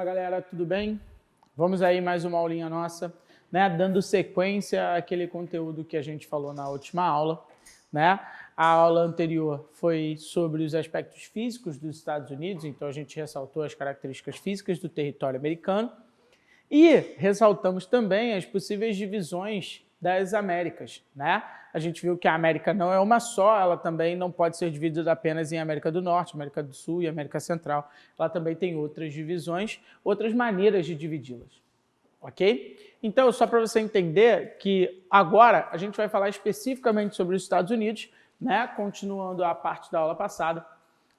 Fala galera, tudo bem? Vamos aí mais uma aulinha nossa, né? Dando sequência àquele conteúdo que a gente falou na última aula, né? A aula anterior foi sobre os aspectos físicos dos Estados Unidos, então a gente ressaltou as características físicas do território americano e ressaltamos também as possíveis divisões das Américas, né? A gente viu que a América não é uma só, ela também não pode ser dividida apenas em América do Norte, América do Sul e América Central. Ela também tem outras divisões, outras maneiras de dividi-las, ok? Então, só para você entender que agora a gente vai falar especificamente sobre os Estados Unidos, né? Continuando a parte da aula passada,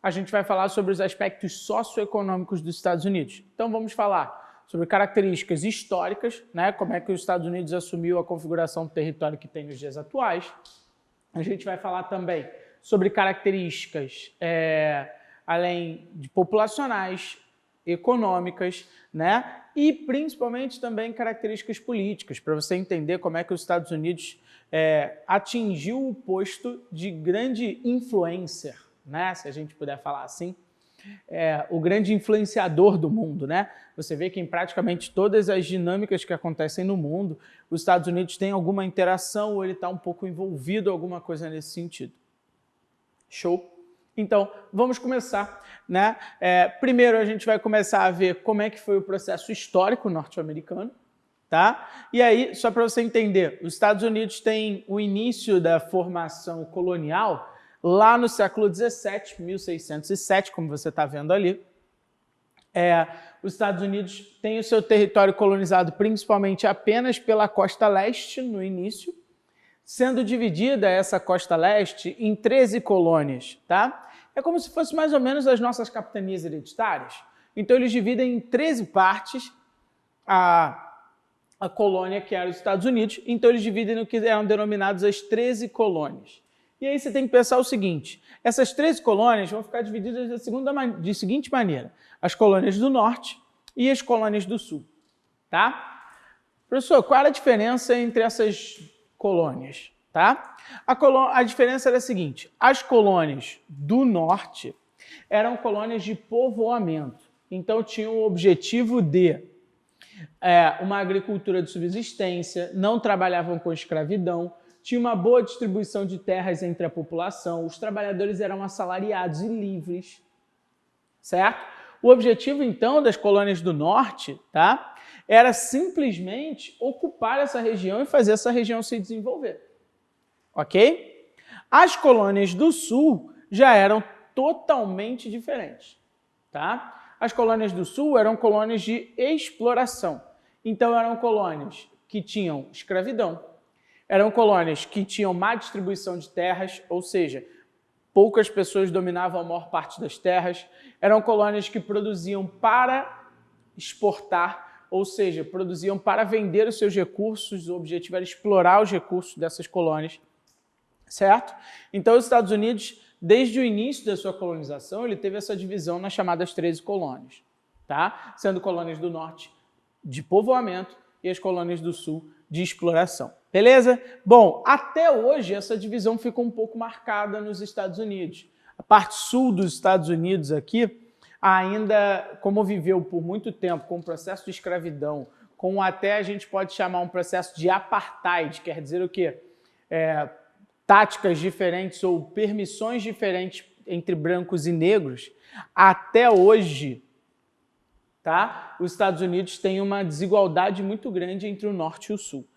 a gente vai falar sobre os aspectos socioeconômicos dos Estados Unidos. Então, vamos falar sobre características históricas, né? Como é que os Estados Unidos assumiu a configuração do território que tem nos dias atuais. A gente vai falar também sobre características além de populacionais, econômicas, né? E principalmente também características políticas, para você entender como é que os Estados Unidos atingiu o posto de grande influencer, né? Se a gente puder falar assim. O grande influenciador do mundo, né? Você vê que em praticamente todas as dinâmicas que acontecem no mundo, os Estados Unidos têm alguma interação ou ele está um pouco envolvido em alguma coisa nesse sentido. Show? Então, vamos começar, né? Primeiro a gente vai começar a ver como é que foi o processo histórico norte-americano, tá? E aí, só para você entender, os Estados Unidos têm o início da formação colonial lá no século XVII, 1607, como você está vendo ali. Os Estados Unidos têm o seu território colonizado principalmente apenas pela costa leste no início, sendo dividida essa costa leste em 13 colônias, tá? É como se fosse mais ou menos as nossas capitanias hereditárias. Então eles dividem em 13 partes a colônia que era os Estados Unidos, então eles dividem no que eram denominados as 13 colônias. E aí você tem que pensar o seguinte, essas 13 colônias vão ficar divididas da seguinte maneira, as colônias do norte e as colônias do sul, tá? Professor, qual era a diferença entre essas colônias, tá? A diferença era a seguinte, as colônias do norte eram colônias de povoamento, então tinham o objetivo de uma agricultura de subsistência, não trabalhavam com escravidão, tinha uma boa distribuição de terras entre a população, os trabalhadores eram assalariados e livres, certo? O objetivo, então, das colônias do norte, tá, era simplesmente ocupar essa região e fazer essa região se desenvolver, ok? As colônias do sul já eram totalmente diferentes, tá? As colônias do sul eram colônias de exploração, então eram colônias que tinham escravidão, eram colônias que tinham má distribuição de terras, ou seja, poucas pessoas dominavam a maior parte das terras. Eram colônias que produziam para exportar, ou seja, produziam para vender os seus recursos. O objetivo era explorar os recursos dessas colônias, certo? Então, os Estados Unidos, desde o início da sua colonização, ele teve essa divisão nas chamadas 13 colônias, tá? Sendo colônias do norte de povoamento e as colônias do sul de exploração. Beleza? Bom, até hoje essa divisão fica um pouco marcada nos Estados Unidos. A parte sul dos Estados Unidos aqui, ainda como viveu por muito tempo com o processo de escravidão, com até a gente pode chamar um processo de apartheid, quer dizer o quê? Táticas diferentes ou permissões diferentes entre brancos e negros, até hoje, tá? Os Estados Unidos têm uma desigualdade muito grande entre o norte e o sul.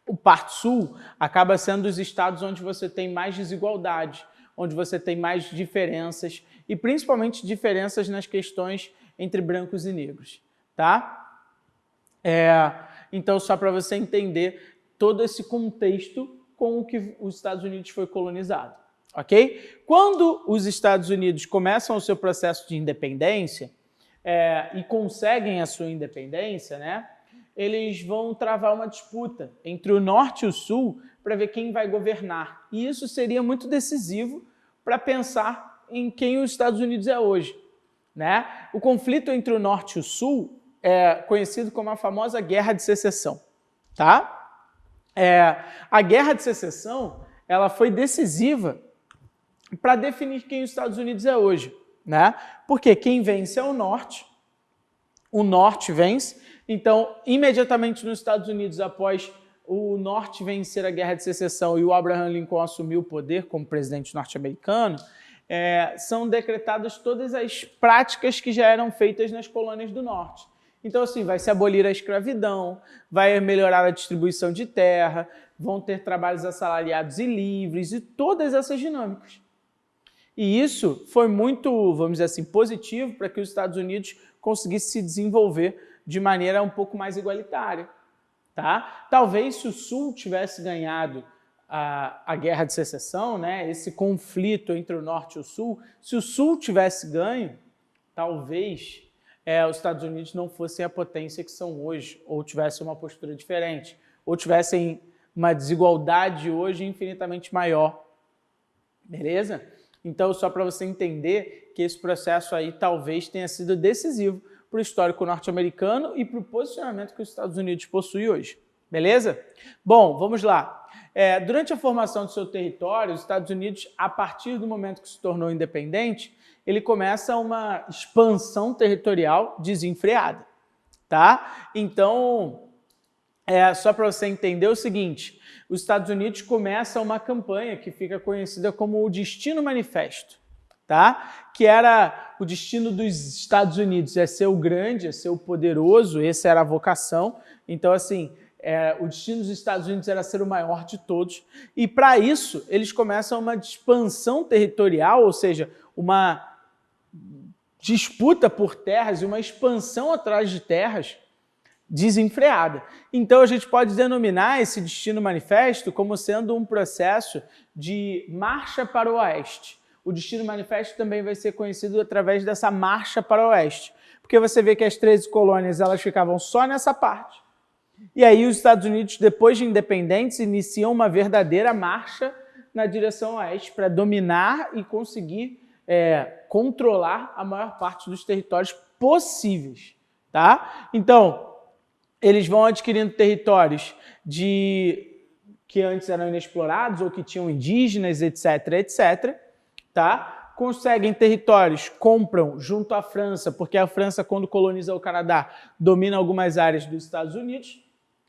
O parte sul acaba sendo os estados onde você tem mais desigualdade, onde você tem mais diferenças e principalmente diferenças nas questões entre brancos e negros, tá? Então, só para você entender todo esse contexto com o que os Estados Unidos foi colonizado, ok? Quando os Estados Unidos começam o seu processo de independência e conseguem a sua independência, né? Eles vão travar uma disputa entre o norte e o sul para ver quem vai governar. E isso seria muito decisivo para pensar em quem os Estados Unidos é hoje, né? O conflito entre o norte e o sul é conhecido como a famosa Guerra de Secessão, tá? A Guerra de Secessão ela foi decisiva para definir quem os Estados Unidos é hoje, né? Porque quem vence é o norte, o norte vence. Então, imediatamente nos Estados Unidos, após o norte vencer a Guerra de Secessão e o Abraham Lincoln assumir o poder como presidente norte-americano, são decretadas todas as práticas que já eram feitas nas colônias do norte. Então, assim, vai se abolir a escravidão, vai melhorar a distribuição de terra, vão ter trabalhos assalariados e livres e todas essas dinâmicas. E isso foi muito, vamos dizer assim, positivo para que os Estados Unidos conseguissem se desenvolver de maneira um pouco mais igualitária. Tá? Talvez se o Sul tivesse ganhado a Guerra de Secessão, né, esse conflito entre o Norte e o Sul, se o Sul tivesse ganho, talvez os Estados Unidos não fossem a potência que são hoje, ou tivessem uma postura diferente, ou tivessem uma desigualdade hoje infinitamente maior. Beleza? Então, só para você entender que esse processo aí talvez tenha sido decisivo para o histórico norte-americano e para o posicionamento que os Estados Unidos possuem hoje. Beleza? Bom, vamos lá. Durante a formação do seu território, os Estados Unidos, a partir do momento que se tornou independente, ele começa uma expansão territorial desenfreada. Tá? Então, só para você entender o seguinte, os Estados Unidos começam uma campanha que fica conhecida como o Destino Manifesto. Tá? Que era o destino dos Estados Unidos, ser o grande, ser o poderoso, essa era a vocação. Então, assim, o destino dos Estados Unidos era ser o maior de todos. E, para isso, eles começam uma expansão territorial, ou seja, uma disputa por terras e uma expansão atrás de terras desenfreada. Então, a gente pode denominar esse Destino Manifesto como sendo um processo de marcha para o oeste. O Destino Manifesto também vai ser conhecido através dessa marcha para o oeste, porque você vê que as 13 colônias elas ficavam só nessa parte. E aí os Estados Unidos, depois de independentes, iniciam uma verdadeira marcha na direção oeste para dominar e conseguir controlar a maior parte dos territórios possíveis. Tá? Então, eles vão adquirindo territórios que antes eram inexplorados ou que tinham indígenas, etc., etc., tá? Conseguem territórios, compram junto à França, porque a França, quando coloniza o Canadá, domina algumas áreas dos Estados Unidos,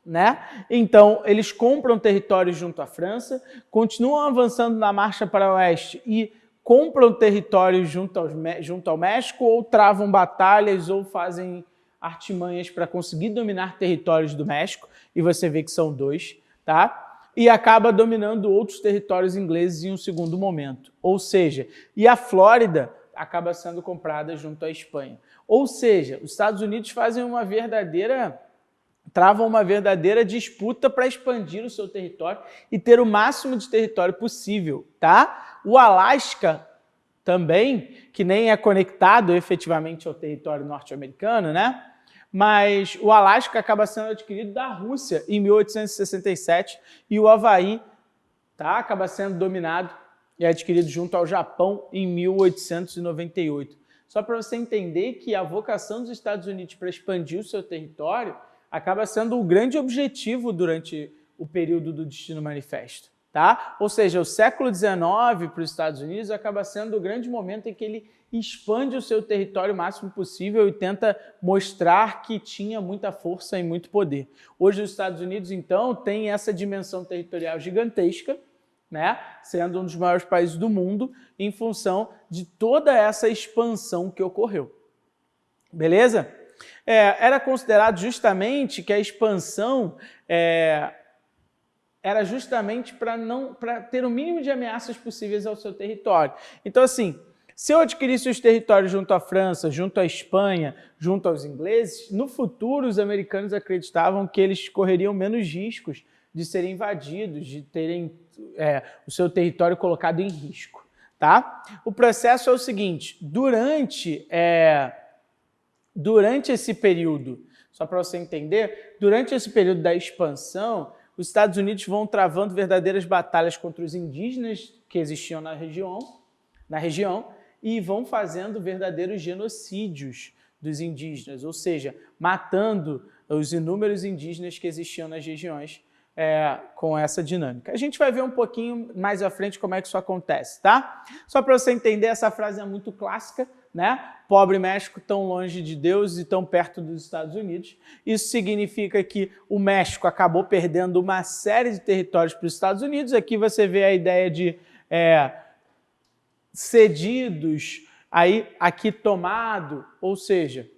né? Então, eles compram territórios junto à França, continuam avançando na marcha para o oeste e compram territórios junto ao México, ou travam batalhas, ou fazem artimanhas para conseguir dominar territórios do México, e você vê que são 2, tá? E acaba dominando outros territórios ingleses em um segundo momento. Ou seja, e a Flórida acaba sendo comprada junto à Espanha. Ou seja, os Estados Unidos travam uma verdadeira disputa para expandir o seu território e ter o máximo de território possível, tá? O Alasca também, que nem é conectado efetivamente ao território norte-americano, né? Mas o Alasca acaba sendo adquirido da Rússia em 1867 e o Havaí acaba sendo dominado e adquirido junto ao Japão em 1898. Só para você entender que a vocação dos Estados Unidos para expandir o seu território acaba sendo o grande objetivo durante o período do Destino Manifesto. Tá? Ou seja, o século XIX para os Estados Unidos acaba sendo o grande momento em que ele expande o seu território o máximo possível e tenta mostrar que tinha muita força e muito poder. Hoje os Estados Unidos, então, têm essa dimensão territorial gigantesca, né? Sendo um dos maiores países do mundo em função de toda essa expansão que ocorreu. Beleza? Era considerado justamente que a expansão era justamente para ter o mínimo de ameaças possíveis ao seu território. Então, assim, se eu adquirisse os territórios junto à França, junto à Espanha, junto aos ingleses, no futuro os americanos acreditavam que eles correriam menos riscos de serem invadidos, de terem o seu território colocado em risco. Tá? O processo é o seguinte, durante esse período, só para você entender, durante esse período da expansão, os Estados Unidos vão travando verdadeiras batalhas contra os indígenas que existiam na região e vão fazendo verdadeiros genocídios dos indígenas, ou seja, matando os inúmeros indígenas que existiam nas regiões com essa dinâmica. A gente vai ver um pouquinho mais à frente como é que isso acontece, tá? Só para você entender, essa frase é muito clássica, né? Pobre México, tão longe de Deus e tão perto dos Estados Unidos. Isso significa que o México acabou perdendo uma série de territórios para os Estados Unidos. Aqui você vê a ideia de cedidos, aí aqui tomado, ou seja,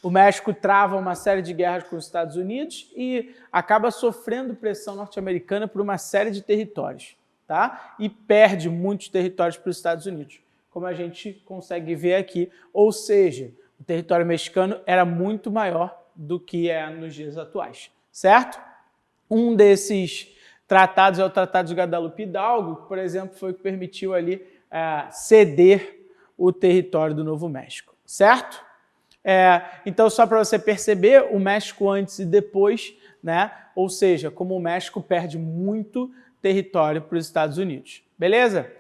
o México trava uma série de guerras com os Estados Unidos e acaba sofrendo pressão norte-americana por uma série de territórios, tá? E perde muitos territórios para os Estados Unidos, como a gente consegue ver aqui. Ou seja, o território mexicano era muito maior do que é nos dias atuais, certo? Um desses tratados é o Tratado de Guadalupe Hidalgo, que, por exemplo, foi o que permitiu ali ceder o território do Novo México, certo? Então, só para você perceber, o México antes e depois, né? Ou seja, como o México perde muito território para os Estados Unidos. Beleza?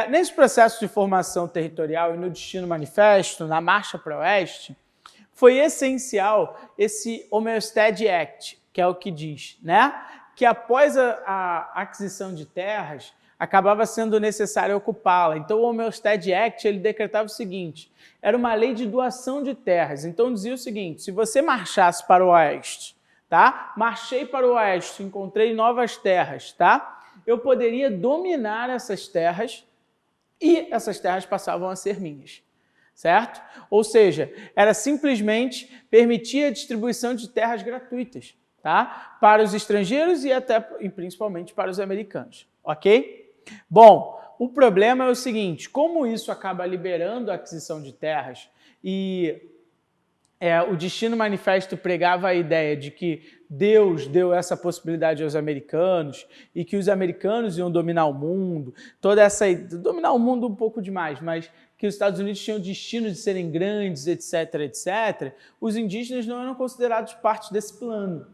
Nesse processo de formação territorial e no Destino Manifesto, na Marcha para o Oeste, foi essencial esse Homestead Act, que é o que diz, né? Que após a aquisição de terras, acabava sendo necessário ocupá-la. Então, o Homestead Act ele decretava o seguinte: era uma lei de doação de terras. Então, dizia o seguinte: se você marchasse para o oeste, tá? Marchei para o oeste, encontrei novas terras, tá? Eu poderia dominar essas terras e essas terras passavam a ser minhas, certo? Ou seja, era simplesmente permitir a distribuição de terras gratuitas, tá? Para os estrangeiros e principalmente para os americanos, ok? Bom, o problema é o seguinte: como isso acaba liberando a aquisição de terras e o Destino Manifesto pregava a ideia de que Deus deu essa possibilidade aos americanos e que os americanos iam dominar o mundo, dominar o mundo um pouco demais, mas que os Estados Unidos tinham o destino de serem grandes, etc., etc., os indígenas não eram considerados parte desse plano,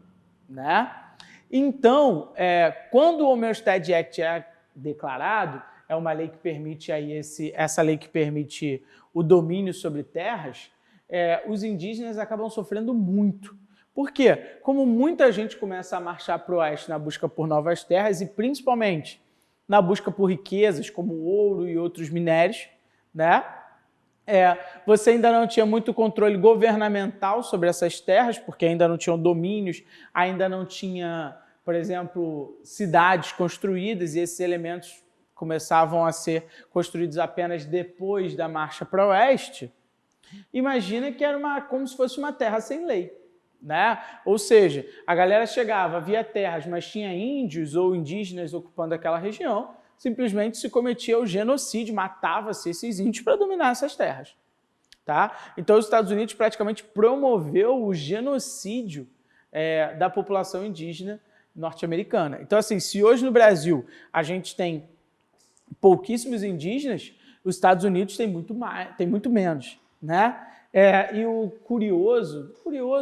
né? Então, quando o Homestead Act é declarado, é uma lei que permite essa lei que permite o domínio sobre terras, os indígenas acabam sofrendo muito. Por quê? Como muita gente começa a marchar para o oeste na busca por novas terras e principalmente na busca por riquezas como ouro e outros minérios, né? Você ainda não tinha muito controle governamental sobre essas terras, porque ainda não tinham domínios, ainda não tinha, por exemplo, cidades construídas, e esses elementos começavam a ser construídos apenas depois da marcha para o oeste. Imagina que era como se fosse uma terra sem lei, né? Ou seja, a galera chegava, havia terras, mas tinha índios ou indígenas ocupando aquela região, simplesmente se cometia o genocídio, matava-se esses índios para dominar essas terras, tá? Então, os Estados Unidos praticamente promoveu o genocídio da população indígena norte-americana. Então, assim, se hoje no Brasil a gente tem pouquíssimos indígenas, os Estados Unidos tem muito menos, né? E o curioso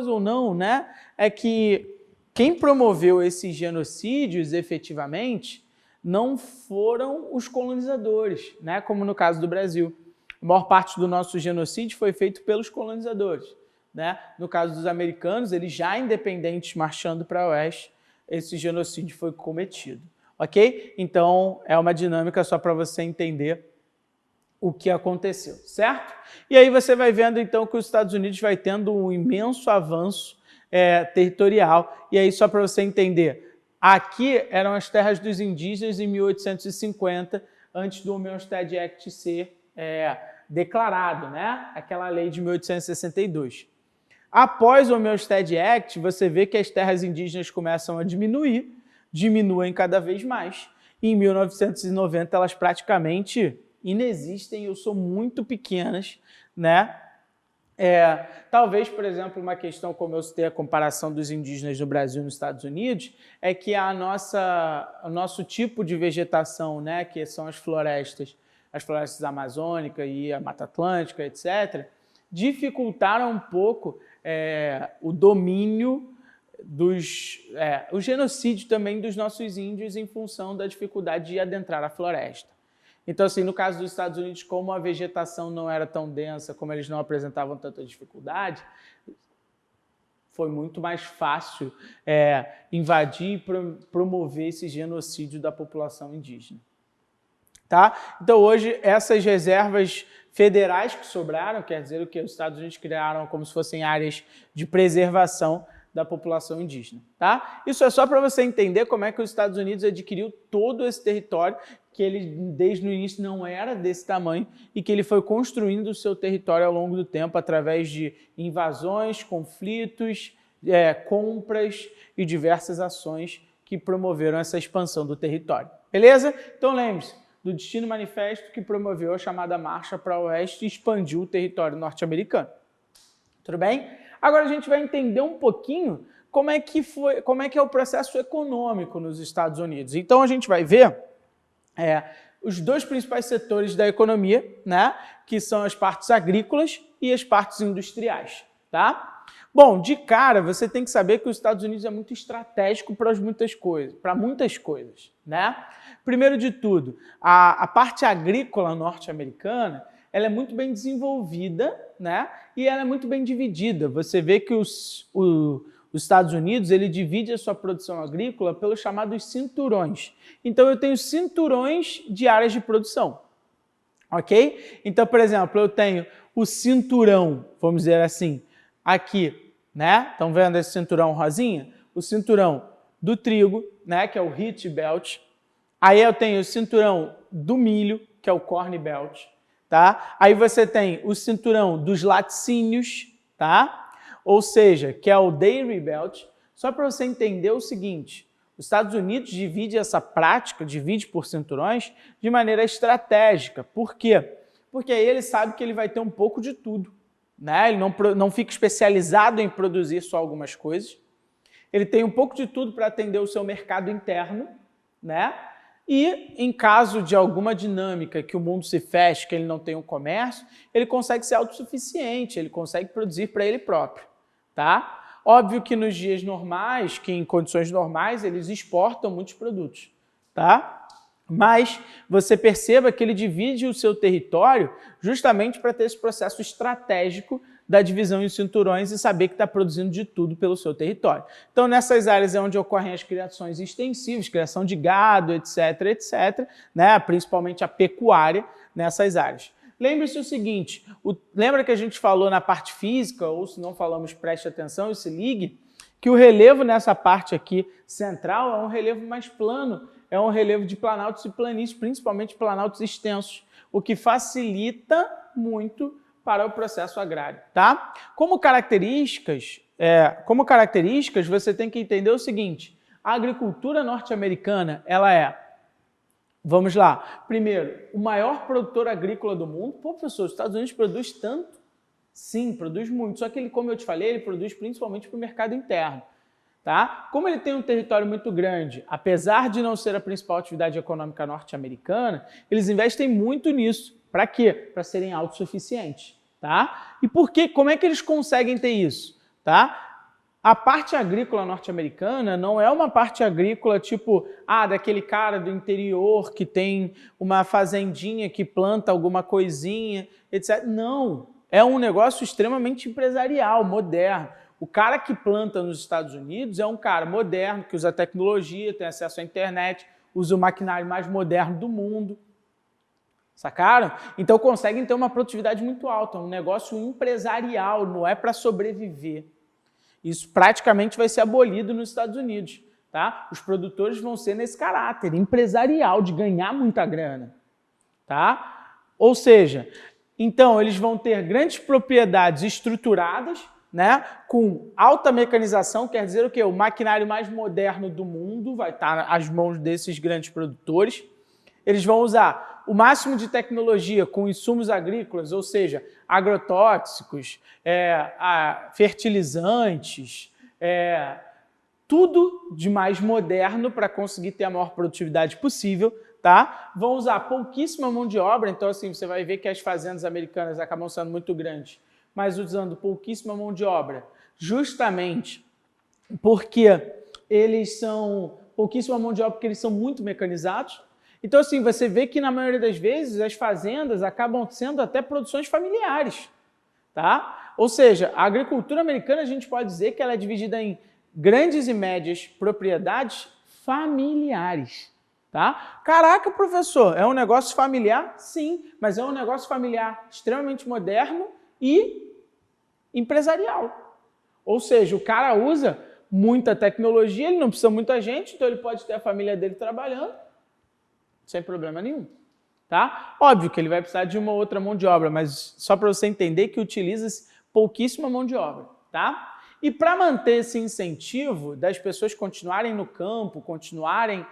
ou não, né, é que quem promoveu esses genocídios efetivamente não foram os colonizadores, né, como no caso do Brasil. A maior parte do nosso genocídio foi feito pelos colonizadores, né? No caso dos americanos, eles já independentes marchando para o oeste, esse genocídio foi cometido, ok? Então, é uma dinâmica só para você entender o que aconteceu, certo? E aí você vai vendo, então, que os Estados Unidos vai tendo um imenso avanço territorial. E aí, só para você entender, aqui eram as terras dos indígenas em 1850, antes do Homestead Act ser declarado, né? Aquela lei de 1862. Após o Homestead Act, você vê que as terras indígenas começam a diminuem cada vez mais. E em 1990, elas praticamente inexistem ou são muito pequenas, né? Talvez, por exemplo, uma questão, como eu citei a comparação dos indígenas no Brasil e nos Estados Unidos, é que o nosso tipo de vegetação, né, que são as florestas amazônicas e a Mata Atlântica, etc., dificultaram um pouco o domínio o genocídio também dos nossos índios em função da dificuldade de adentrar a floresta. Então, assim, no caso dos Estados Unidos, como a vegetação não era tão densa, como eles não apresentavam tanta dificuldade, foi muito mais fácil invadir e promover esse genocídio da população indígena. tá? Então hoje essas reservas federais que sobraram, quer dizer o que os Estados Unidos criaram como se fossem áreas de preservação da população indígena, tá? Isso é só para você entender como é que os Estados Unidos adquiriu todo esse território, que ele desde o início não era desse tamanho e que ele foi construindo o seu território ao longo do tempo através de invasões, conflitos, compras e diversas ações que promoveram essa expansão do território. Beleza? Então lembre-se do Destino Manifesto, que promoveu a chamada Marcha para o Oeste e expandiu o território norte-americano. Tudo bem? Agora a gente vai entender um pouquinho como é que é o processo econômico nos Estados Unidos. Então a gente vai ver os dois principais setores da economia, né, que são as partes agrícolas e as partes industriais, tá? Bom, de cara, você tem que saber que os Estados Unidos é muito estratégico para muitas coisas, né? Primeiro de tudo, a parte agrícola norte-americana, ela é muito bem desenvolvida, né? E ela é muito bem dividida. Você vê que os Estados Unidos, ele divide a sua produção agrícola pelos chamados cinturões. Então, eu tenho cinturões de áreas de produção, ok? Então, por exemplo, eu tenho o cinturão, vamos dizer assim, aqui, né? Estão vendo esse cinturão rosinha? O cinturão do trigo, né? Que é o Wheat Belt. Aí eu tenho o cinturão do milho, que é o Corn Belt, tá? Aí você tem o cinturão dos laticínios, tá? Ou seja, que é o Dairy Belt. Só para você entender o seguinte, os Estados Unidos divide essa prática, divide por cinturões, de maneira estratégica. Por quê? Porque aí ele sabe que ele vai ter um pouco de tudo, né? Ele não fica especializado em produzir só algumas coisas. Ele tem um pouco de tudo para atender o seu mercado interno, né? E, em caso de alguma dinâmica que o mundo se feche, que ele não tem um comércio, ele consegue ser autossuficiente, ele consegue produzir para ele próprio, tá? Óbvio que nos dias normais, que em condições normais, eles exportam muitos produtos, tá? Mas você perceba que ele divide o seu território justamente para ter esse processo estratégico da divisão em cinturões e saber que está produzindo de tudo pelo seu território. Então, nessas áreas é onde ocorrem as criações extensivas, criação de gado, etc., né? Principalmente a pecuária nessas áreas. Lembre-se o seguinte, lembra que a gente falou na parte física, ou se não falamos, preste atenção e se ligue, que o relevo nessa parte aqui central é um relevo mais plano, é um relevo de planaltos e planícies, principalmente planaltos extensos, o que facilita muito para o processo agrário, tá? Como características, você tem que entender o seguinte, a agricultura norte-americana, ela é, vamos lá, primeiro, o maior produtor agrícola do mundo. Pô, professor, os Estados Unidos produz tanto? Sim, produz muito, só que ele, como eu te falei, ele produz principalmente para o mercado interno, tá? Como ele tem um território muito grande, apesar de não ser a principal atividade econômica norte-americana, eles investem muito nisso. Para quê? Para serem autossuficientes, tá? E por quê? Como é que eles conseguem ter isso, tá? A parte agrícola norte-americana não é uma parte agrícola tipo, daquele cara do interior que tem uma fazendinha que planta alguma coisinha, etc. Não, é um negócio extremamente empresarial, moderno. O cara que planta nos Estados Unidos é um cara moderno, que usa tecnologia, tem acesso à internet, usa o maquinário mais moderno do mundo. Sacaram? Então conseguem ter uma produtividade muito alta, um negócio empresarial, não é para sobreviver. Isso praticamente vai ser abolido nos Estados Unidos, tá? Os produtores vão ser nesse caráter empresarial, de ganhar muita grana, tá? Ou seja, então eles vão ter grandes propriedades estruturadas, né? Com alta mecanização, quer dizer o quê? O maquinário mais moderno do mundo vai estar às mãos desses grandes produtores. Eles vão usar o máximo de tecnologia com insumos agrícolas, ou seja, agrotóxicos, fertilizantes, tudo de mais moderno para conseguir ter a maior produtividade possível, tá? Vão usar pouquíssima mão de obra, então assim, você vai ver que as fazendas americanas acabam sendo muito grandes, mas usando pouquíssima mão de obra, justamente porque eles são pouquíssima mão de obra, porque eles são muito mecanizados. Então, assim, você vê que na maioria das vezes as fazendas acabam sendo até produções familiares, tá? Ou seja, a agricultura americana a gente pode dizer que ela é dividida em grandes e médias propriedades familiares, Tá? Caraca, professor, é um negócio familiar? Sim, mas é um negócio familiar extremamente moderno e empresarial. Ou seja, o cara usa muita tecnologia, ele não precisa de muita gente, então ele pode ter a família dele trabalhando sem problema nenhum. Tá? Óbvio que ele vai precisar de uma outra mão de obra, mas só para você entender que utiliza-se pouquíssima mão de obra. Tá? E para manter esse incentivo das pessoas continuarem no campo, continuarem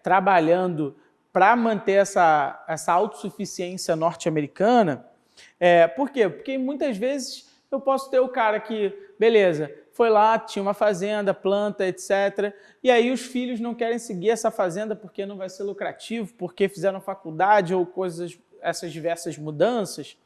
trabalhando para manter essa autossuficiência norte-americana, por quê? Porque muitas vezes eu posso ter o cara que, beleza, foi lá, tinha uma fazenda, planta, etc. E aí os filhos não querem seguir essa fazenda porque não vai ser lucrativo, porque fizeram faculdade ou essas diversas mudanças.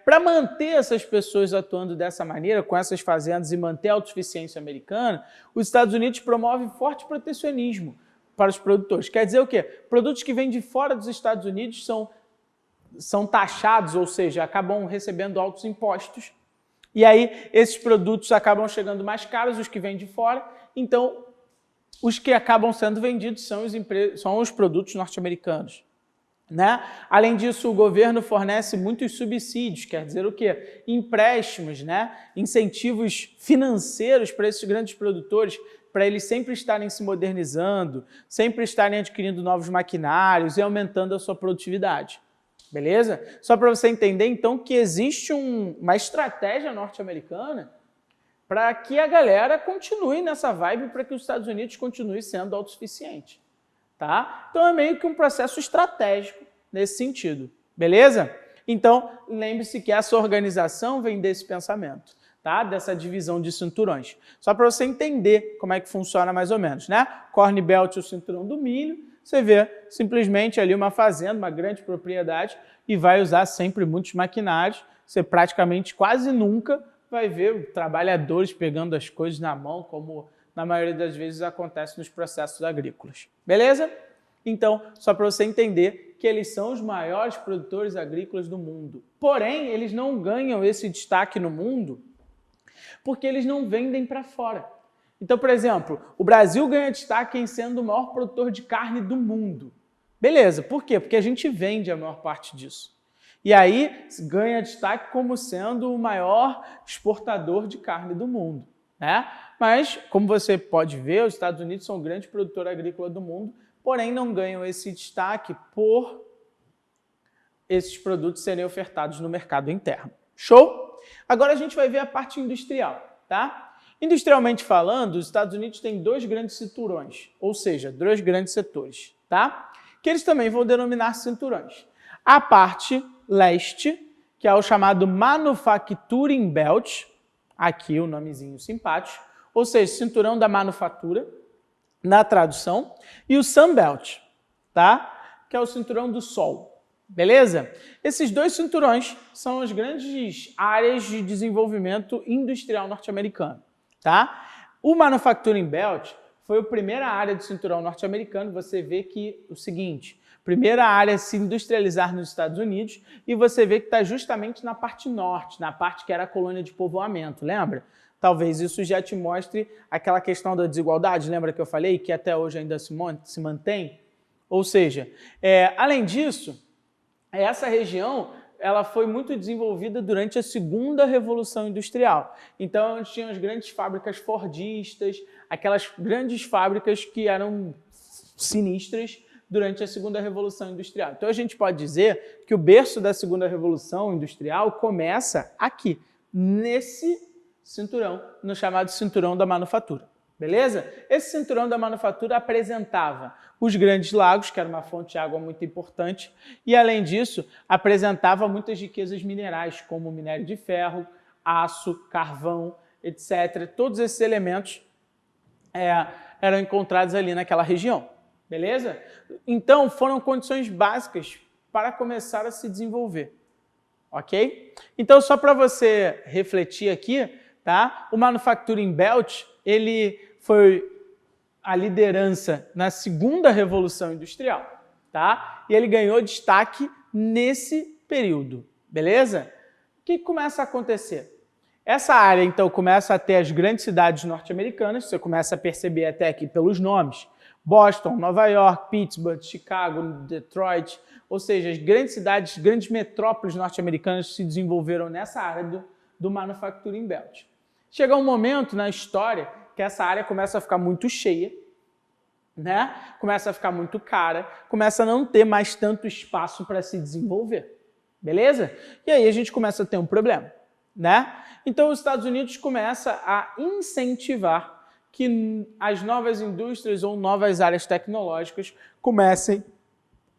Para manter essas pessoas atuando dessa maneira, com essas fazendas e manter a autossuficiência americana, os Estados Unidos promovem forte protecionismo para os produtores. Quer dizer o quê? Produtos que vêm de fora dos Estados Unidos são taxados, ou seja, acabam recebendo altos impostos. E aí esses produtos acabam chegando mais caros, os que vêm de fora. Então, os que acabam sendo vendidos são os produtos norte-americanos. Né? Além disso, o governo fornece muitos subsídios, quer dizer o quê? Empréstimos, né? Incentivos financeiros para esses grandes produtores, para eles sempre estarem se modernizando, sempre estarem adquirindo novos maquinários e aumentando a sua produtividade. Beleza? Só para você entender, então, que existe uma estratégia norte-americana para que a galera continue nessa vibe, para que os Estados Unidos continue sendo autossuficiente. Tá? Então é meio que um processo estratégico nesse sentido, beleza? Então lembre-se que essa organização vem desse pensamento, tá? Dessa divisão de cinturões. Só para você entender como é que funciona mais ou menos, né? Corn Belt, o cinturão do milho, você vê simplesmente ali uma fazenda, uma grande propriedade e vai usar sempre muitos maquinários, você praticamente quase nunca vai ver trabalhadores pegando as coisas na mão, como na maioria das vezes acontece nos processos agrícolas. Beleza? Então, só para você entender que eles são os maiores produtores agrícolas do mundo. Porém, eles não ganham esse destaque no mundo porque eles não vendem para fora. Então, por exemplo, o Brasil ganha destaque em sendo o maior produtor de carne do mundo. Beleza, por quê? Porque a gente vende a maior parte disso. E aí ganha destaque como sendo o maior exportador de carne do mundo. Né? Mas, como você pode ver, os Estados Unidos são o grande produtor agrícola do mundo, porém não ganham esse destaque por esses produtos serem ofertados no mercado interno. Show? Agora a gente vai ver a parte industrial. Tá? Industrialmente falando, os Estados Unidos têm dois grandes cinturões, ou seja, dois grandes setores, tá? Que eles também vão denominar cinturões. A parte leste, que é o chamado Manufacturing Belt, aqui o nomezinho simpático, ou seja, cinturão da manufatura, na tradução, e o Sunbelt, tá? Que é o cinturão do sol, beleza? Esses dois cinturões são as grandes áreas de desenvolvimento industrial norte-americano, tá? O Manufacturing Belt foi a primeira área do cinturão norte-americano. Você vê que o seguinte, primeira área a se industrializar nos Estados Unidos, e você vê que está justamente na parte norte, na parte que era a colônia de povoamento, lembra? Talvez isso já te mostre aquela questão da desigualdade, lembra que eu falei que até hoje ainda se mantém? Ou seja, além disso, essa região ela foi muito desenvolvida durante a segunda Revolução Industrial. Então, a gente tinha as grandes fábricas fordistas, aquelas grandes fábricas que eram sinistras durante a segunda Revolução Industrial. Então, a gente pode dizer que o berço da segunda Revolução Industrial começa aqui, nesse cinturão, no chamado cinturão da manufatura. Beleza? Esse cinturão da manufatura apresentava os grandes lagos, que era uma fonte de água muito importante, e além disso, apresentava muitas riquezas minerais, como minério de ferro, aço, carvão, etc. Todos esses elementos eram encontrados ali naquela região. Beleza? Então, foram condições básicas para começar a se desenvolver. Ok? Então, só para você refletir aqui, tá? O Manufacturing Belt, ele foi a liderança na segunda Revolução Industrial, tá? E ele ganhou destaque nesse período, beleza? O que começa a acontecer? Essa área, então, começa a ter as grandes cidades norte-americanas, você começa a perceber até aqui pelos nomes, Boston, Nova York, Pittsburgh, Chicago, Detroit, ou seja, as grandes cidades, grandes metrópoles norte-americanas se desenvolveram nessa área do Manufacturing Belt. Chega um momento na história que essa área começa a ficar muito cheia, né? Começa a ficar muito cara, começa a não ter mais tanto espaço para se desenvolver, beleza? E aí a gente começa a ter um problema, né? Então os Estados Unidos começam a incentivar que as novas indústrias ou novas áreas tecnológicas comecem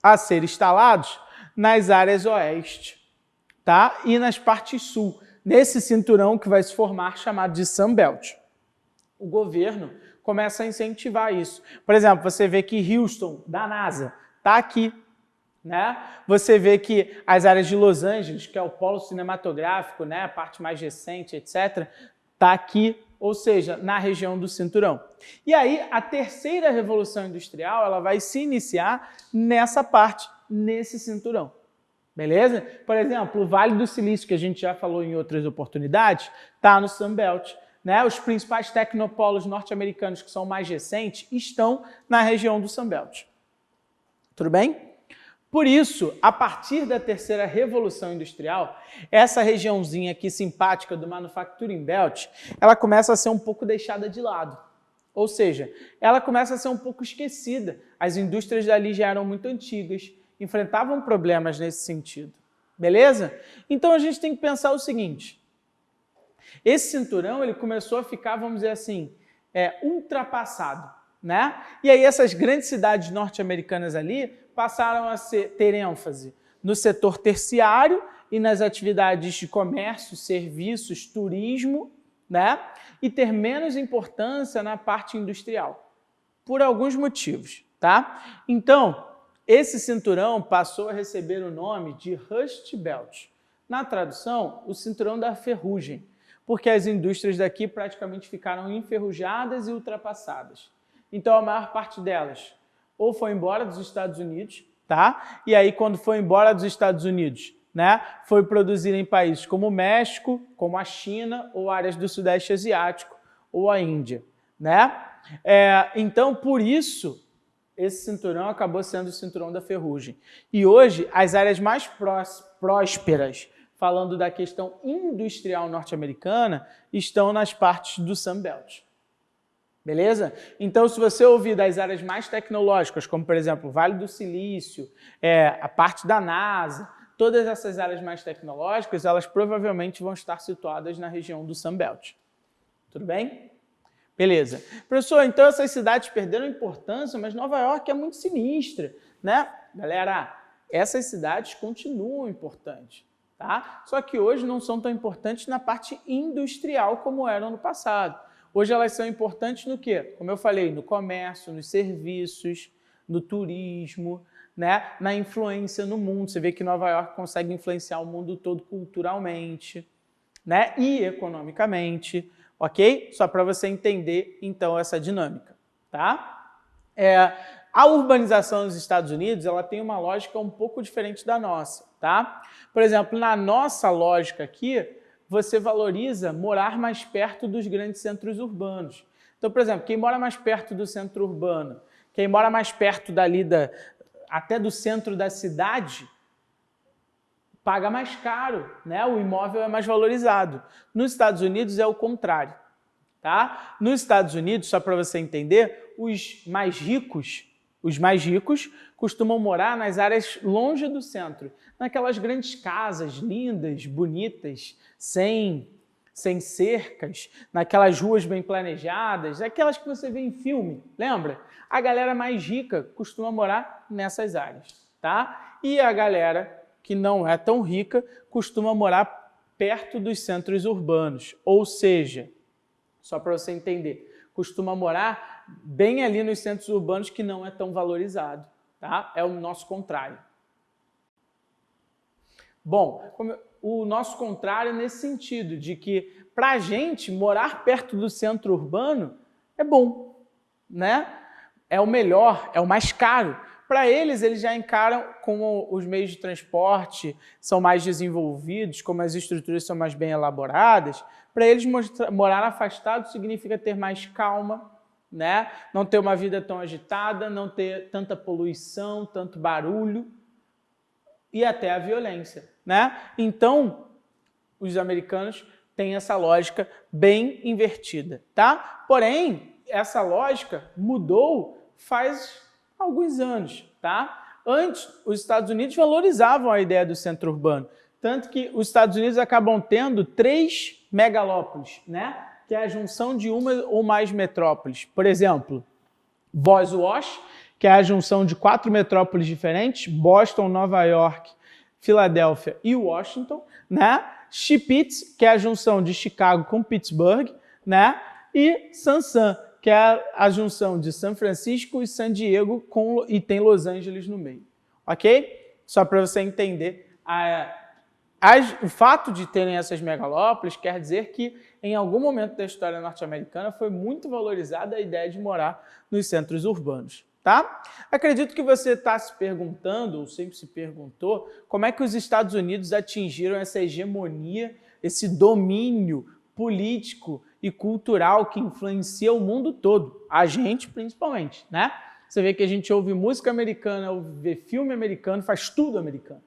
a ser instalados nas áreas oeste, tá? E nas partes sul, nesse cinturão que vai se formar chamado de Sun Belt. O governo começa a incentivar isso. Por exemplo, você vê que Houston, da NASA, está aqui, né? Você vê que as áreas de Los Angeles, que é o polo cinematográfico, né, a parte mais recente, etc., está aqui, ou seja, na região do cinturão. E aí, a terceira revolução industrial, ela vai se iniciar nessa parte, nesse cinturão. Beleza? Por exemplo, o Vale do Silício, que a gente já falou em outras oportunidades, está no Sun Belt. Né? Os principais tecnopolos norte-americanos que são mais recentes estão na região do Sun Belt. Tudo bem? Por isso, a partir da terceira revolução industrial, essa regiãozinha aqui simpática do Manufacturing Belt, ela começa a ser um pouco deixada de lado. Ou seja, ela começa a ser um pouco esquecida. As indústrias dali já eram muito antigas, enfrentavam problemas nesse sentido. Beleza? Então a gente tem que pensar o seguinte. Esse cinturão ele começou a ficar, vamos dizer assim, ultrapassado, né? E aí essas grandes cidades norte-americanas ali passaram a ter ênfase no setor terciário e nas atividades de comércio, serviços, turismo, né? E ter menos importância na parte industrial, por alguns motivos, tá? Então, esse cinturão passou a receber o nome de Rust Belt. Na tradução, o cinturão da ferrugem, porque as indústrias daqui praticamente ficaram enferrujadas e ultrapassadas. Então, a maior parte delas ou foi embora dos Estados Unidos, tá? E aí, quando foi embora dos Estados Unidos, né, foi produzir em países como o México, como a China, ou áreas do Sudeste Asiático, ou a Índia, né? Então, por isso, esse cinturão acabou sendo o cinturão da ferrugem. E hoje, as áreas mais prósperas, falando da questão industrial norte-americana, estão nas partes do Sun Belt. Beleza? Então, se você ouvir das áreas mais tecnológicas, como, por exemplo, o Vale do Silício, a parte da NASA, todas essas áreas mais tecnológicas, elas provavelmente vão estar situadas na região do Sun Belt. Tudo bem? Beleza. Professor, então essas cidades perderam importância, mas Nova York é muito sinistra, né? Galera, essas cidades continuam importantes, tá? Só que hoje não são tão importantes na parte industrial como eram no passado. Hoje elas são importantes no quê? Como eu falei, no comércio, nos serviços, no turismo, né? Na influência no mundo. Você vê que Nova York consegue influenciar o mundo todo culturalmente, né? E economicamente, ok? Só para você entender, então, essa dinâmica, tá? A urbanização nos Estados Unidos, ela tem uma lógica um pouco diferente da nossa, tá? Por exemplo, na nossa lógica aqui, você valoriza morar mais perto dos grandes centros urbanos. Então, por exemplo, quem mora mais perto do centro urbano, quem mora mais perto dali até do centro da cidade, paga mais caro, né? O imóvel é mais valorizado. Nos Estados Unidos é o contrário, tá? Nos Estados Unidos, só para você entender, os mais ricos costumam morar nas áreas longe do centro, naquelas grandes casas lindas, bonitas, sem cercas, naquelas ruas bem planejadas, aquelas que você vê em filme, lembra? A galera mais rica costuma morar nessas áreas, tá? E a galera que não é tão rica costuma morar perto dos centros urbanos, ou seja, só para você entender, costuma morar bem ali nos centros urbanos que não é tão valorizado, tá? É o nosso contrário. Bom, o nosso contrário nesse sentido, de que para a gente morar perto do centro urbano é bom, né? É o melhor, é o mais caro. Para eles já encaram como os meios de transporte são mais desenvolvidos, como as estruturas são mais bem elaboradas. Para eles, morar afastado significa ter mais calma, né? Não ter uma vida tão agitada, não ter tanta poluição, tanto barulho e até a violência, né? Então, os americanos têm essa lógica bem invertida, tá? Porém, essa lógica mudou faz alguns anos, tá? Antes, os Estados Unidos valorizavam a ideia do centro urbano, tanto que os Estados Unidos acabam tendo 3 megalópolis, né? Que é a junção de uma ou mais metrópoles. Por exemplo, Boss-Wash, que é a junção de 4 metrópoles diferentes, Boston, Nova York, Filadélfia e Washington, né? Chippewa, que é a junção de Chicago com Pittsburgh, né? E San, que é a junção de São Francisco e San Diego e tem Los Angeles no meio, ok? Só para você entender, o fato de terem essas megalópolis quer dizer que em algum momento da história norte-americana foi muito valorizada a ideia de morar nos centros urbanos, tá? Acredito que você está se perguntando, ou sempre se perguntou, como é que os Estados Unidos atingiram essa hegemonia, esse domínio político e cultural que influencia o mundo todo, a gente principalmente, né? Você vê que a gente ouve música americana, ouve filme americano, faz tudo americano.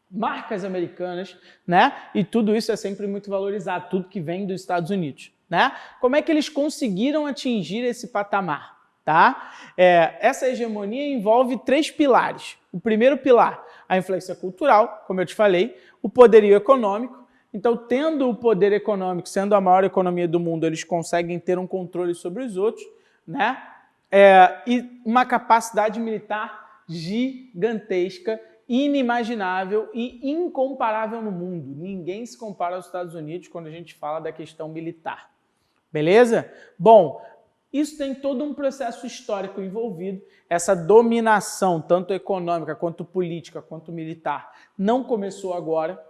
Marcas americanas, né? E tudo isso é sempre muito valorizado, tudo que vem dos Estados Unidos, né? Como é que eles conseguiram atingir esse patamar, tá? Essa hegemonia envolve 3 pilares. O primeiro pilar, a influência cultural, como eu te falei, o poderio econômico. Então, tendo o poder econômico, sendo a maior economia do mundo, eles conseguem ter um controle sobre os outros, né? E uma capacidade militar gigantesca, inimaginável e incomparável no mundo. Ninguém se compara aos Estados Unidos quando a gente fala da questão militar. Beleza? Bom, isso tem todo um processo histórico envolvido. Essa dominação, tanto econômica, quanto política, quanto militar, não começou agora.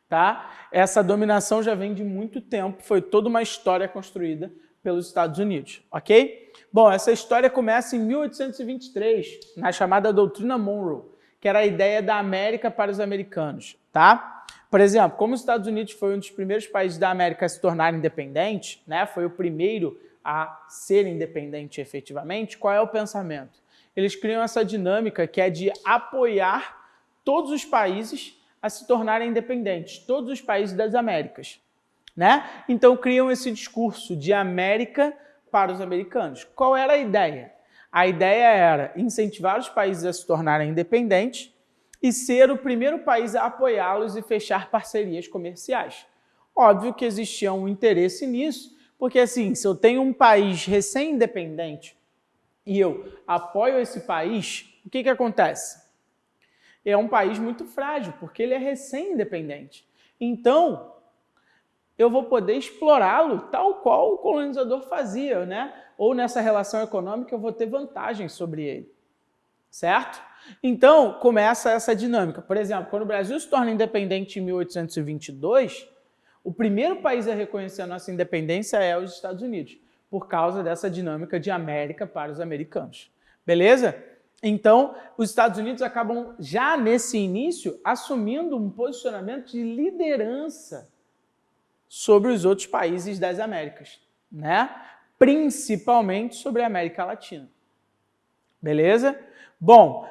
Tá? Essa dominação já vem de muito tempo, foi toda uma história construída pelos Estados Unidos, ok? Bom, essa história começa em 1823, na chamada Doutrina Monroe, que era a ideia da América para os americanos, tá? Por exemplo, como os Estados Unidos foi um dos primeiros países da América a se tornar independente, né? Foi o primeiro a ser independente efetivamente, qual é o pensamento? Eles criam essa dinâmica que é de apoiar todos os países a se tornarem independentes, todos os países das Américas, né? Então criam esse discurso de América para os americanos. Qual era a ideia? A ideia era incentivar os países a se tornarem independentes e ser o primeiro país a apoiá-los e fechar parcerias comerciais. Óbvio que existia um interesse nisso, porque assim, se eu tenho um país recém-independente e eu apoio esse país, o que acontece? É um país muito frágil, porque ele é recém-independente. Então, eu vou poder explorá-lo tal qual o colonizador fazia, né? Ou nessa relação econômica eu vou ter vantagem sobre ele, certo? Então, começa essa dinâmica. Por exemplo, quando o Brasil se torna independente em 1822, o primeiro país a reconhecer a nossa independência é os Estados Unidos, por causa dessa dinâmica de América para os americanos. Beleza? Então, os Estados Unidos acabam, já nesse início, assumindo um posicionamento de liderança sobre os outros países das Américas, né? Principalmente sobre a América Latina. Beleza? Bom,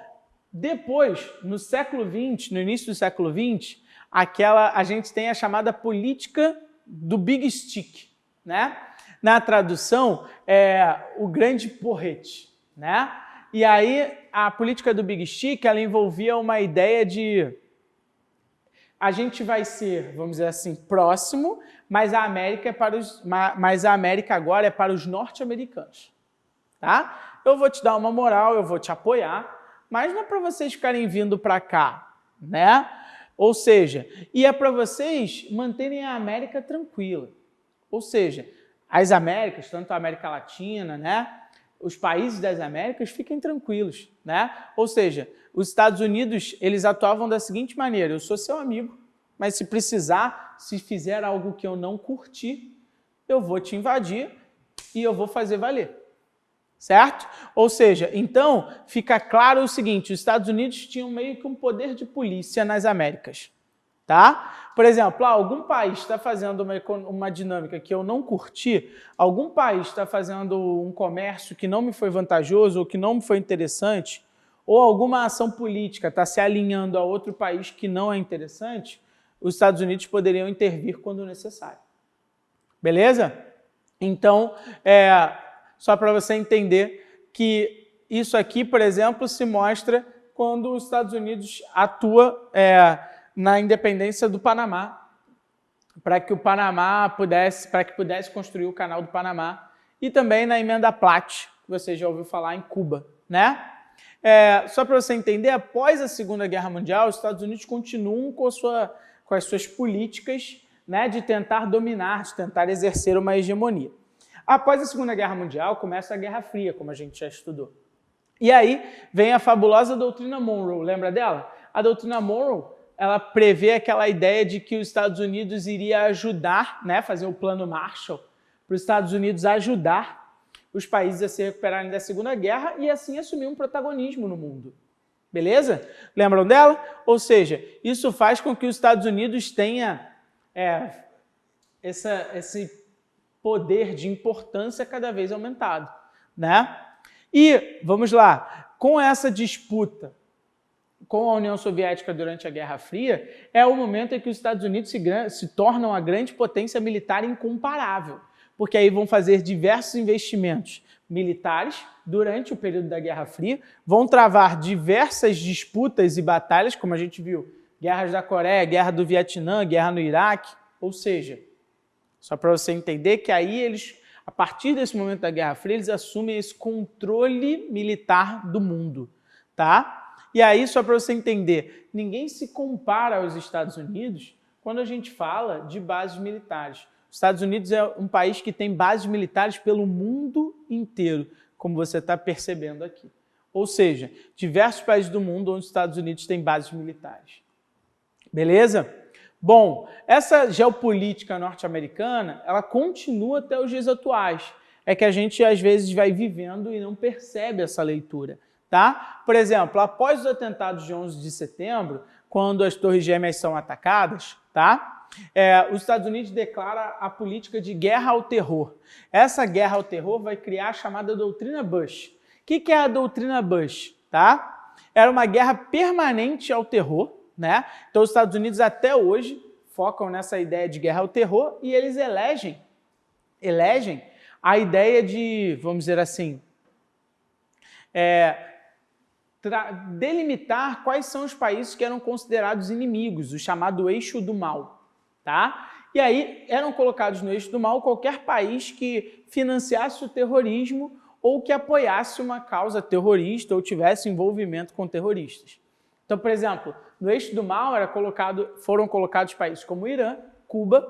depois, no século XX, no início do século XX, a gente tem a chamada política do Big Stick, né? Na tradução, é o grande porrete, né? E aí, a política do Big Stick, ela envolvia uma ideia de a gente vai ser, vamos dizer assim, próximo, mas a América agora é para os norte-americanos, tá? Eu vou te dar uma moral, eu vou te apoiar, mas não é para vocês ficarem vindo para cá, né? Ou seja, e é para vocês manterem a América tranquila. Ou seja, as Américas, tanto a América Latina, né? Os países das Américas fiquem tranquilos, né? Ou seja, os Estados Unidos, eles atuavam da seguinte maneira: eu sou seu amigo, mas se precisar, se fizer algo que eu não curtir, eu vou te invadir e eu vou fazer valer, certo? Ou seja, então, fica claro o seguinte: os Estados Unidos tinham meio que um poder de polícia nas Américas, tá? Por exemplo, algum país está fazendo uma dinâmica que eu não curti, algum país está fazendo um comércio que não me foi vantajoso ou que não me foi interessante, ou alguma ação política está se alinhando a outro país que não é interessante, os Estados Unidos poderiam intervir quando necessário. Beleza? Então, só para você entender que isso aqui, por exemplo, se mostra quando os Estados Unidos atua na independência do Panamá, para que pudesse construir o canal do Panamá, e também na emenda Platt, que você já ouviu falar em Cuba, né? Só para você entender, após a Segunda Guerra Mundial, os Estados Unidos continuam com as suas políticas, né, de tentar dominar, de tentar exercer uma hegemonia. Após a Segunda Guerra Mundial, começa a Guerra Fria, como a gente já estudou. E aí vem a fabulosa doutrina Monroe, lembra dela? A doutrina Monroe, ela prevê aquela ideia de que os Estados Unidos iria ajudar, né, fazer o plano Marshall, para os Estados Unidos ajudar os países a se recuperarem da Segunda Guerra e assim assumir um protagonismo no mundo. Beleza? Lembram dela? Ou seja, isso faz com que os Estados Unidos tenha esse poder de importância cada vez aumentado, né? E, vamos lá, com essa disputa com a União Soviética durante a Guerra Fria, é o momento em que os Estados Unidos se tornam a grande potência militar incomparável, porque aí vão fazer diversos investimentos militares durante o período da Guerra Fria, vão travar diversas disputas e batalhas, como a gente viu, guerras da Coreia, guerra do Vietnã, guerra no Iraque, ou seja, só para você entender que aí eles, a partir desse momento da Guerra Fria, eles assumem esse controle militar do mundo, tá? E aí, só para você entender, ninguém se compara aos Estados Unidos quando a gente fala de bases militares. Os Estados Unidos é um país que tem bases militares pelo mundo inteiro, como você está percebendo aqui. Ou seja, diversos países do mundo onde os Estados Unidos têm bases militares. Beleza? Bom, essa geopolítica norte-americana, ela continua até os dias atuais. É que a gente, às vezes, vai vivendo e não percebe essa leitura, tá? Por exemplo, após os atentados de 11 de setembro, quando as Torres Gêmeas são atacadas, tá? Os Estados Unidos declaram a política de guerra ao terror. Essa guerra ao terror vai criar a chamada doutrina Bush. O que é a doutrina Bush? Tá? Era uma guerra permanente ao terror, né? Então os Estados Unidos até hoje focam nessa ideia de guerra ao terror e eles elegem a ideia de, vamos dizer assim, delimitar quais são os países que eram considerados inimigos, o chamado eixo do mal, tá? E aí eram colocados no eixo do mal qualquer país que financiasse o terrorismo ou que apoiasse uma causa terrorista ou tivesse envolvimento com terroristas. Então, por exemplo, no eixo do mal foram colocados países como o Irã, Cuba,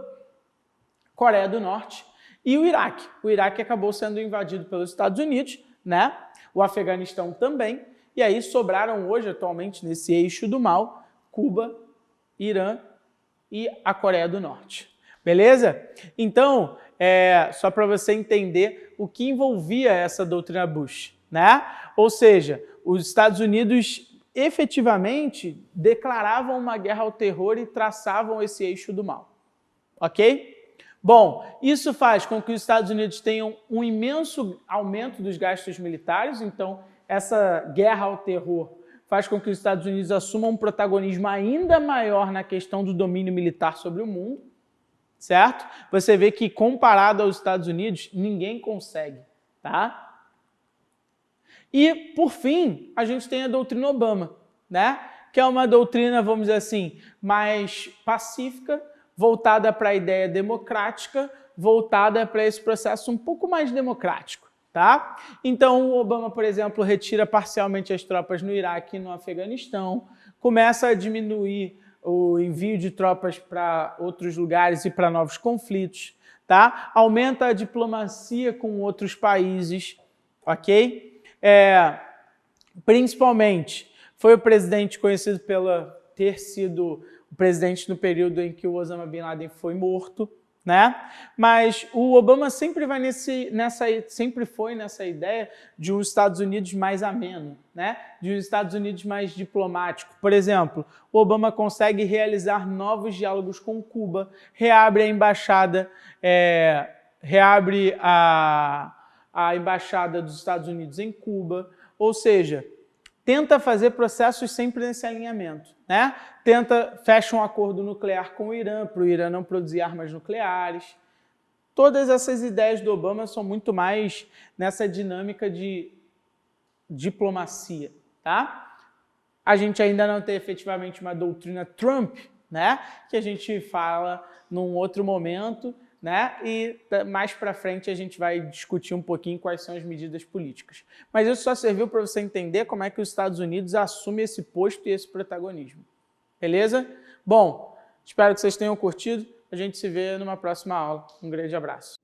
Coreia do Norte e o Iraque. O Iraque acabou sendo invadido pelos Estados Unidos, né? O Afeganistão também. E aí sobraram hoje, atualmente, nesse eixo do mal, Cuba, Irã e a Coreia do Norte. Beleza? Então, só para você entender o que envolvia essa doutrina Bush, né? Ou seja, os Estados Unidos efetivamente declaravam uma guerra ao terror e traçavam esse eixo do mal. Ok? Bom, isso faz com que os Estados Unidos tenham um imenso aumento dos gastos militares, então essa guerra ao terror faz com que os Estados Unidos assumam um protagonismo ainda maior na questão do domínio militar sobre o mundo, certo? Você vê que comparado aos Estados Unidos, ninguém consegue, tá? E, por fim, a gente tem a doutrina Obama, né? Que é uma doutrina, vamos dizer assim, mais pacífica, voltada para a ideia democrática, voltada para esse processo um pouco mais democrático, tá? Então, o Obama, por exemplo, retira parcialmente as tropas no Iraque e no Afeganistão, começa a diminuir o envio de tropas para outros lugares e para novos conflitos, tá? Aumenta a diplomacia com outros países, ok? Principalmente, foi o presidente conhecido ter sido o presidente no período em que o Osama Bin Laden foi morto, né? Mas o Obama sempre foi nessa ideia de um Estados Unidos mais ameno, né? De um Estados Unidos mais diplomático. Por exemplo, o Obama consegue realizar novos diálogos com Cuba, reabre a embaixada, reabre a embaixada dos Estados Unidos em Cuba, ou seja, tenta fazer processos sempre nesse alinhamento, né? Fecha um acordo nuclear com o Irã, para o Irã não produzir armas nucleares. Todas essas ideias do Obama são muito mais nessa dinâmica de diplomacia, tá? A gente ainda não tem efetivamente uma doutrina Trump, né? Que a gente fala num outro momento, né? E mais para frente a gente vai discutir um pouquinho quais são as medidas políticas. Mas isso só serviu para você entender como é que os Estados Unidos assumem esse posto e esse protagonismo. Beleza? Bom, espero que vocês tenham curtido. A gente se vê numa próxima aula. Um grande abraço.